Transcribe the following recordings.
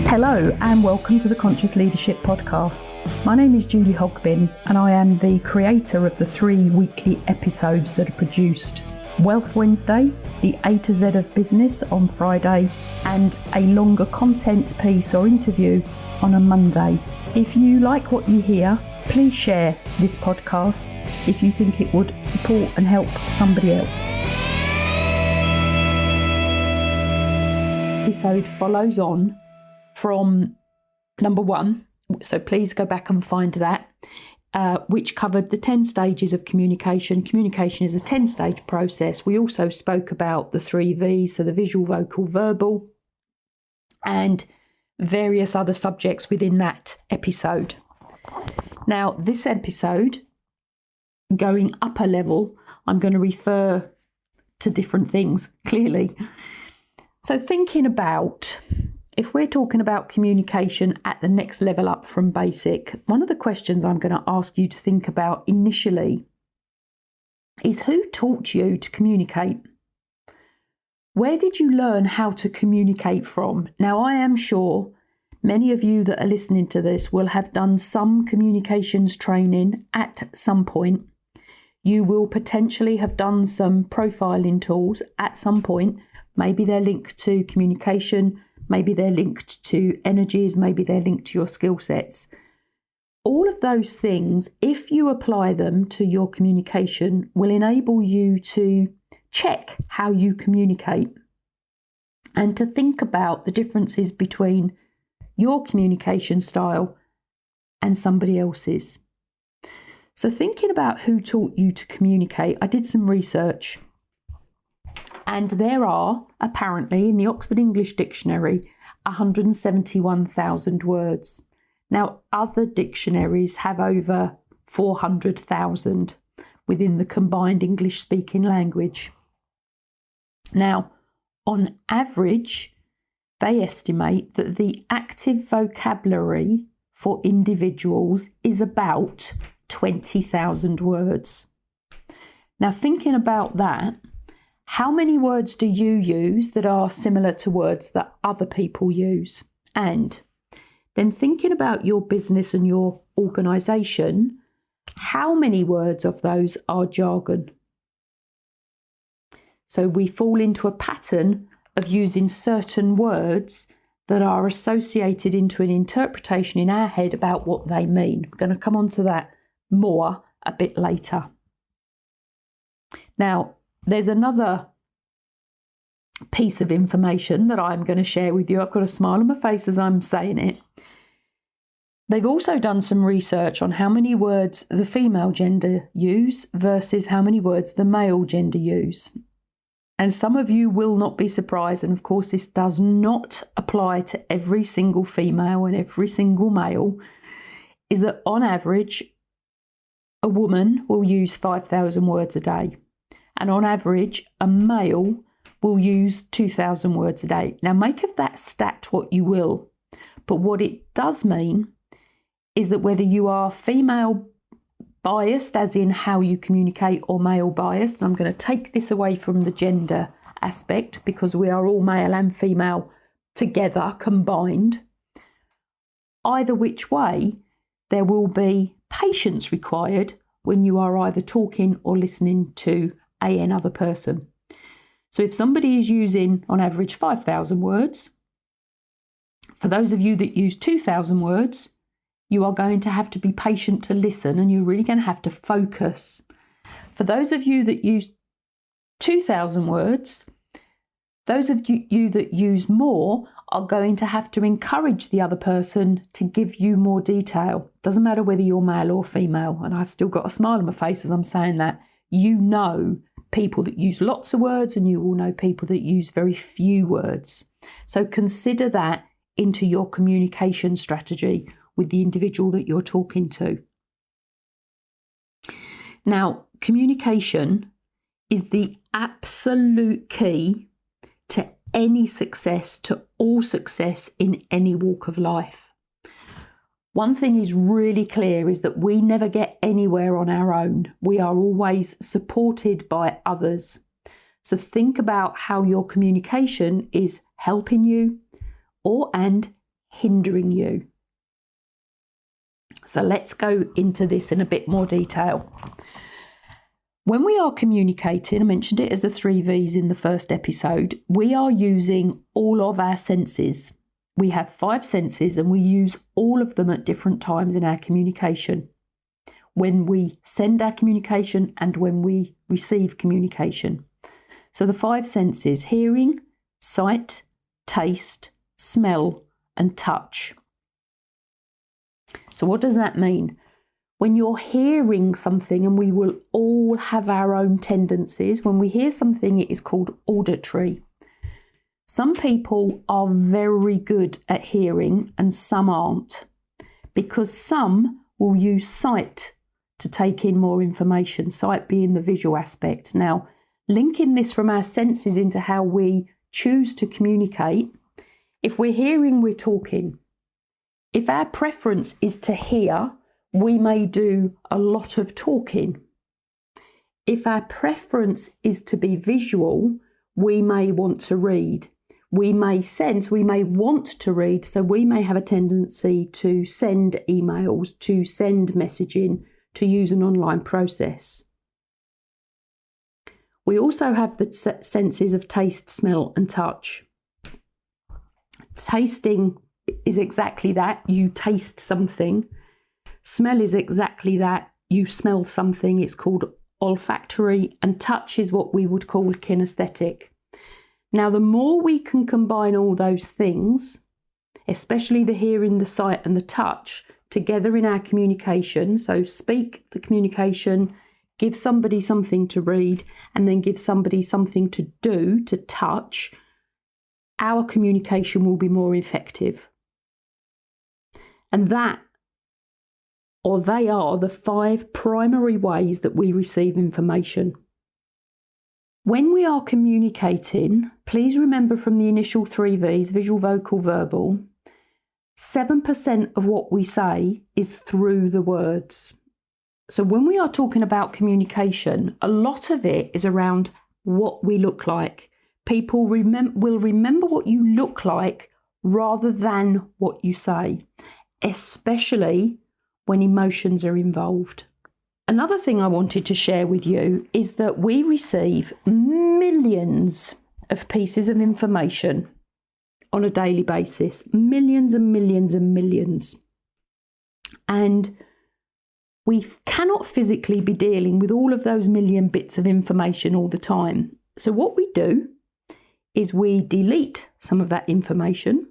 Hello and welcome to the Conscious Leadership Podcast. My name is Julie Hogbin and I am the creator of the 3 weekly episodes that are produced: Wealth Wednesday, the A to Z of Business on Friday, and a longer content piece or interview on a Monday. If you like what you hear, please share this podcast if you think it would support and help somebody else. Episode follows on from number 1, so please go back and find that, which covered the 10 stages of communication. Communication is a 10-stage process. We also spoke about the 3 V's, so the visual, vocal, verbal, and various other subjects within that episode. Now, this episode, going up a level, I'm going to refer to different things, clearly. So thinking about, if we're talking about communication at the next level up from basic, one of the questions I'm going to ask you to think about initially is, who taught you to communicate? Where did you learn how to communicate from? Now, I am sure many of you that are listening to this will have done some communications training at some point. You will potentially have done some profiling tools at some point. Maybe they're linked to communication, maybe they're linked to energies, maybe they're linked to your skill sets. All of those things, if you apply them to your communication, will enable you to check how you communicate and to think about the differences between your communication style and somebody else's. So thinking about who taught you to communicate, I did some research. And there are, apparently, in the Oxford English Dictionary, 171,000 words. Now, other dictionaries have over 400,000 within the combined English-speaking language. Now, on average, they estimate that the active vocabulary for individuals is about 20,000 words. Now, thinking about that, how many words do you use that are similar to words that other people use? And then thinking about your business and your organisation, how many words of those are jargon? So we fall into a pattern of using certain words that are associated into an interpretation in our head about what they mean. I'm going to come on to that more a bit later. Now, there's another piece of information that I'm going to share with you. I've got a smile on my face as I'm saying it. They've also done some research on how many words the female gender use versus how many words the male gender use. And some of you will not be surprised, and of course this does not apply to every single female and every single male, is that on average, a woman will use 5,000 words a day. And on average, a male will use 2,000 words a day. Now, make of that stat what you will. But what it does mean is that whether you are female biased, as in how you communicate, or male biased, and I'm going to take this away from the gender aspect because we are all male and female together, combined, either which way, there will be patience required when you are either talking or listening to another person. So if somebody is using on average 5,000 words, for those of you that use 2,000 words, you are going to have to be patient to listen, and you're really going to have to focus. For those of you that use 2,000 words, those of you that use more are going to have to encourage the other person to give you more detail. Doesn't matter whether you're male or female, and I've still got a smile on my face as I'm saying that. You know people that use lots of words, and you will know people that use very few words. So consider that into your communication strategy with the individual that you're talking to. Now, communication is the absolute key to any success, to all success in any walk of life. One thing is really clear is that we never get anywhere on our own. We are always supported by others. So think about how your communication is helping you and hindering you? So let's go into this in a bit more detail. When we are communicating, I mentioned it as the 3 V's in the first episode, we are using all of our senses. We have 5 senses and we use all of them at different times in our communication. When we send our communication and when we receive communication. So the 5 senses: hearing, sight, taste, smell, and touch. So what does that mean? When you're hearing something, and we will all have our own tendencies, when we hear something, it is called auditory. Some people are very good at hearing and some aren't, because some will use sight to take in more information, sight being the visual aspect. Now, linking this from our senses into how we choose to communicate, if we're hearing, we're talking. If our preference is to hear, we may do a lot of talking. If our preference is to be visual, we may want to read. We may sense, we may want to read, so we may have a tendency to send emails, to send messaging, to use an online process. We also have the senses of taste, smell, and touch. Tasting is exactly that. You taste something. Smell is exactly that. You smell something. It's called olfactory. And touch is what we would call kinesthetic. Now, the more we can combine all those things, especially the hearing, the sight, and the touch, together in our communication, so speak the communication, give somebody something to read, and then give somebody something to do, to touch, our communication will be more effective. And that, or they are, the 5 primary ways that we receive information. When we are communicating, please remember from the initial 3 V's, visual, vocal, verbal, 7% of what we say is through the words. So when we are talking about communication, a lot of it is around what we look like. People will remember what you look like rather than what you say, especially when emotions are involved. Another thing I wanted to share with you is that we receive millions of pieces of information on a daily basis, millions and millions and millions. And we cannot physically be dealing with all of those million bits of information all the time. So what we do is we delete some of that information,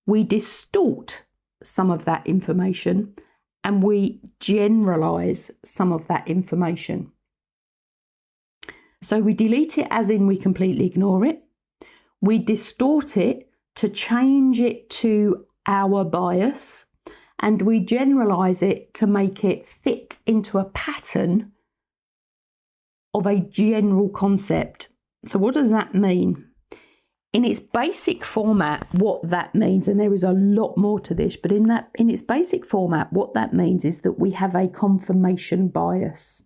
we distort some of that information, and we generalize some of that information. So we delete it as in we completely ignore it. We distort it to change it to our bias, and we generalize it to make it fit into a pattern of a general concept. So what does that mean? In its basic format, what that means, and there is a lot more to this, but in its basic format, what that means is that we have a confirmation bias.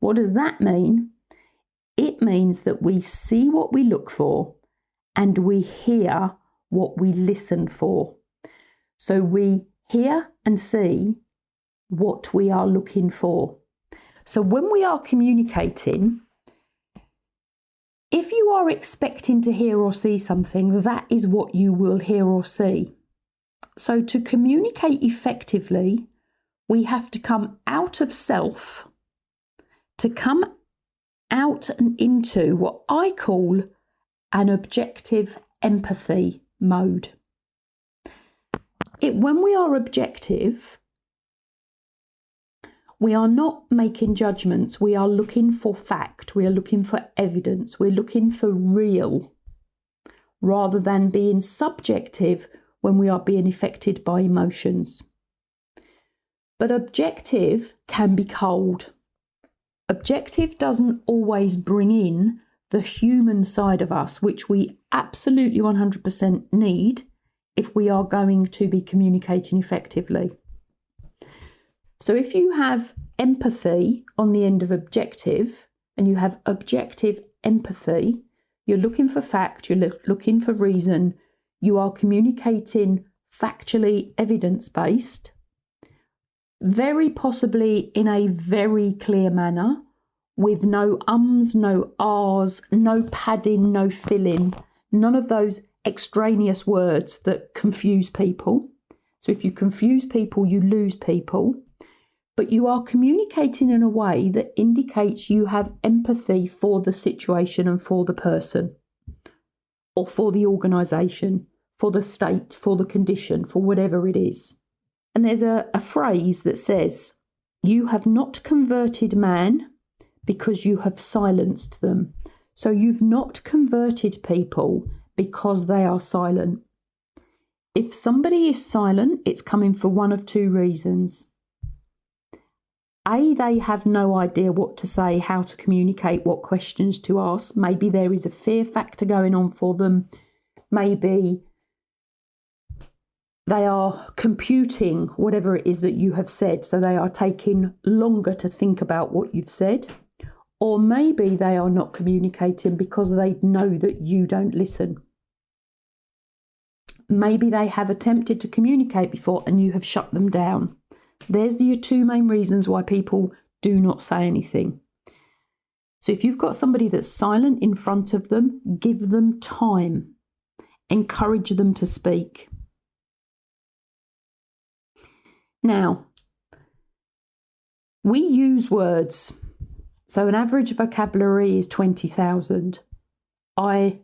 What does that mean? It means that we see what we look for and we hear what we listen for. So we hear and see what we are looking for. So when we are communicating, if you are expecting to hear or see something, that is what you will hear or see. So to communicate effectively, we have to come out of self, to come out and into what I call an objective empathy mode. When we are objective, we are not making judgments. We are looking for fact. We are looking for evidence. We're looking for real, rather than being subjective when we are being affected by emotions. But objective can be cold. Objective doesn't always bring in the human side of us, which we absolutely 100% need if we are going to be communicating effectively. So if you have empathy on the end of objective and you have objective empathy, you're looking for fact, you're looking for reason, you are communicating factually evidence-based, very possibly in a very clear manner, with no ums, no ahs, no padding, no filling, none of those extraneous words that confuse people. So if you confuse people, you lose people. But you are communicating in a way that indicates you have empathy for the situation and for the person, or for the organisation, for the state, for the condition, for whatever it is. And there's a phrase that says, "You have not converted man because you have silenced them." So you've not converted people because they are silent. If somebody is silent, it's coming for one of two reasons. A, they have no idea what to say, how to communicate, what questions to ask. Maybe there is a fear factor going on for them. Maybe they are computing whatever it is that you have said, so they are taking longer to think about what you've said. Or maybe they are not communicating because they know that you don't listen. Maybe they have attempted to communicate before and you have shut them down. There's your two main reasons why people do not say anything. So if you've got somebody that's silent in front of them, give them time. Encourage them to speak. Now, we use words. So an average vocabulary is 20,000. I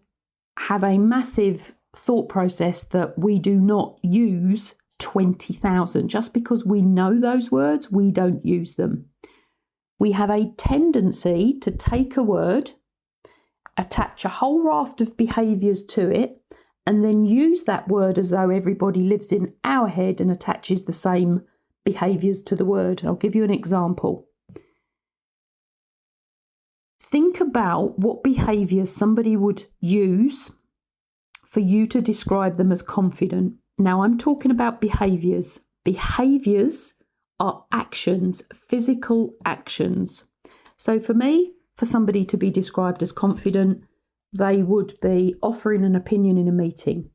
have a massive thought process that we do not use 20,000. Just because we know those words, we don't use them. We have a tendency to take a word, attach a whole raft of behaviours to it, and then use that word as though everybody lives in our head and attaches the same behaviours to the word. I'll give you an example. Think about what behaviours somebody would use for you to describe them as confident. Now, I'm talking about behaviours. Behaviours are actions, physical actions. So for me, for somebody to be described as confident, they would be offering an opinion in a meeting.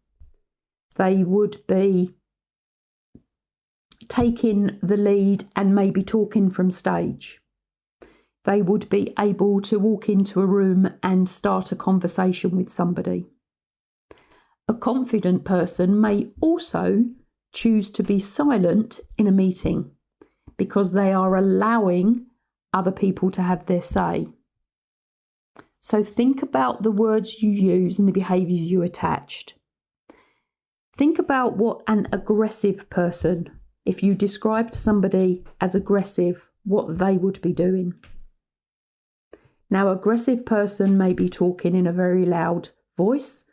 They would be taking the lead and maybe talking from stage. They would be able to walk into a room and start a conversation with somebody. A confident person may also choose to be silent in a meeting because they are allowing other people to have their say. So think about the words you use and the behaviours you attached. Think about what an aggressive person, if you described somebody as aggressive, what they would be doing. Now, aggressive person may be talking in a very loud voice.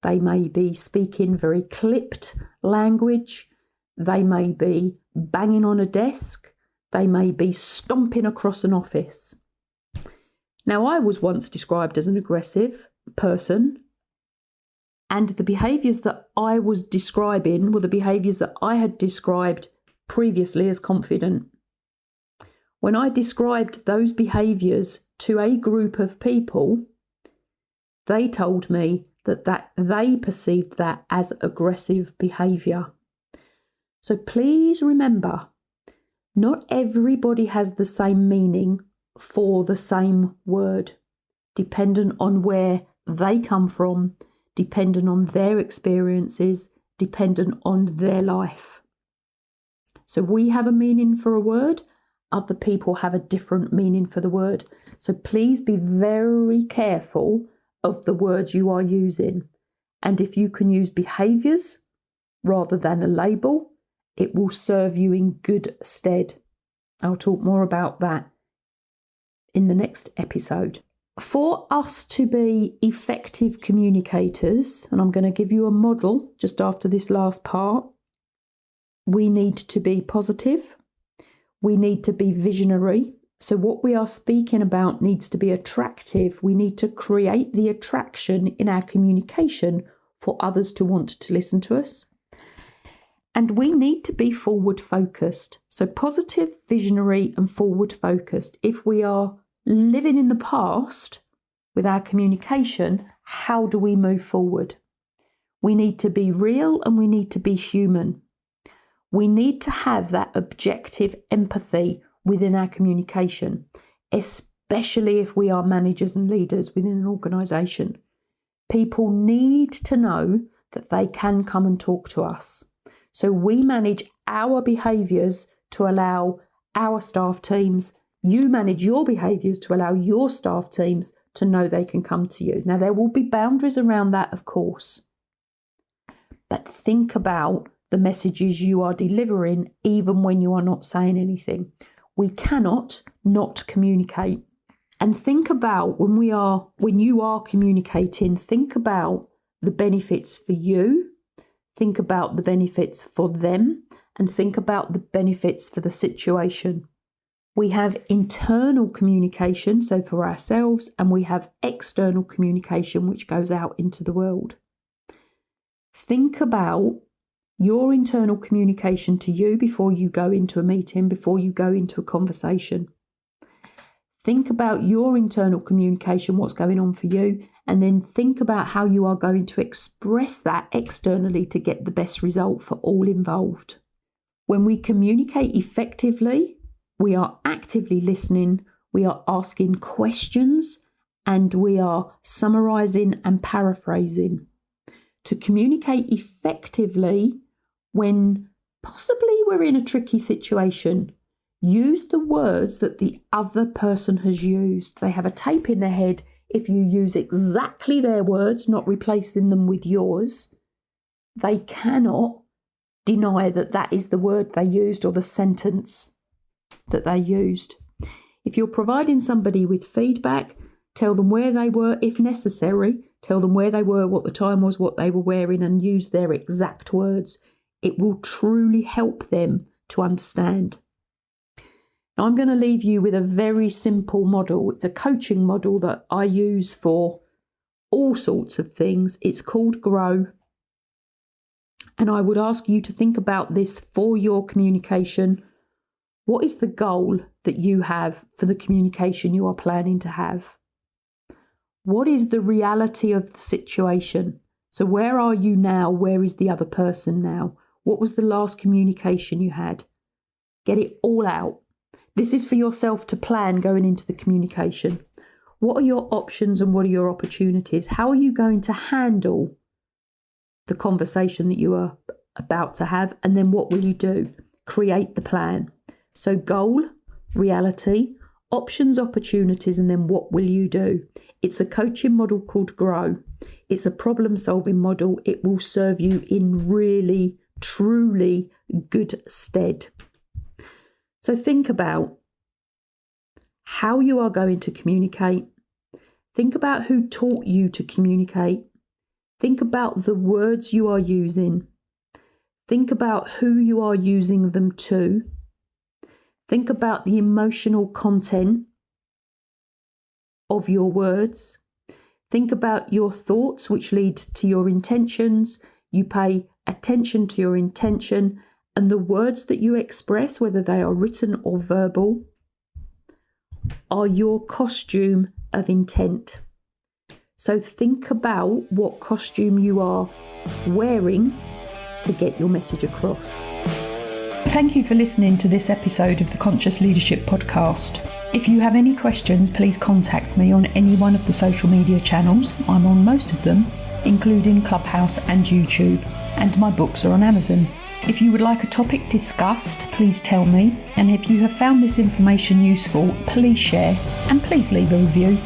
They may be speaking very clipped language. They may be banging on a desk. They may be stomping across an office. Now, I was once described as an aggressive person, and the behaviours that I was describing were the behaviours that I had described previously as confident. When I described those behaviours to a group of people, they told me that they perceived that as aggressive behaviour. So please remember, not everybody has the same meaning for the same word, dependent on where they come from, dependent on their experiences, dependent on their life. So we have a meaning for a word, other people have a different meaning for the word. So please be very careful of the words you are using. And if you can use behaviours rather than a label, it will serve you in good stead. I'll talk more about that in the next episode. For us to be effective communicators, and I'm going to give you a model just after this last part, we need to be positive. We need to be visionary. So what we are speaking about needs to be attractive. We need to create the attraction in our communication for others to want to listen to us. And we need to be forward focused. So positive, visionary and forward focused. If we are living in the past with our communication, how do we move forward? We need to be real and we need to be human. We need to have that objective empathy within our communication, especially if we are managers and leaders within an organisation. People need to know that they can come and talk to us. So we manage our behaviours to allow our staff teams, you manage your behaviours to allow your staff teams to know they can come to you. Now, there will be boundaries around that, of course, but think about the messages you are delivering even when you are not saying anything. We cannot not communicate. And think about when you are communicating, think about the benefits for you, think about the benefits for them, and think about the benefits for the situation. We have internal communication, so for ourselves, and we have external communication, which goes out into the world. Think about your internal communication to you before you go into a meeting, before you go into a conversation. Think about your internal communication, what's going on for you, and then think about how you are going to express that externally to get the best result for all involved. When we communicate effectively, we are actively listening, we are asking questions, and we are summarising and paraphrasing. To communicate effectively, when possibly we're in a tricky situation, use the words that the other person has used. They have a tape in their head. If you use exactly their words, not replacing them with yours, they cannot deny that that is the word they used or the sentence that they used. If you're providing somebody with feedback, tell them where they were if necessary. Tell them where they were, what the time was, what they were wearing, and use their exact words. It will truly help them to understand. Now, I'm going to leave you with a very simple model. It's a coaching model that I use for all sorts of things. It's called GROW. And I would ask you to think about this for your communication. What is the goal that you have for the communication you are planning to have? What is the reality of the situation? So where are you now? Where is the other person now? What was the last communication you had? Get it all out. This is for yourself to plan going into the communication. What are your options and what are your opportunities? How are you going to handle the conversation that you are about to have? And then what will you do? Create the plan. So goal, reality, options, opportunities, and then what will you do? It's a coaching model called GROW. It's a problem-solving model. It will serve you in really, truly good stead. So think about how you are going to communicate. Think about who taught you to communicate. Think about the words you are using. Think about who you are using them to. Think about the emotional content of your words. Think about your thoughts, which lead to your intentions. You pay attention to your intention, and the words that you express, whether they are written or verbal, are your costume of intent. So think about what costume you are wearing to get your message across. Thank you for listening to this episode of the Conscious Leadership Podcast. If you have any questions, please contact me on any one of the social media channels. I'm on most of them, including Clubhouse and YouTube, and my books are on Amazon. If you would like a topic discussed, please tell me. And if you have found this information useful, please share and please leave a review.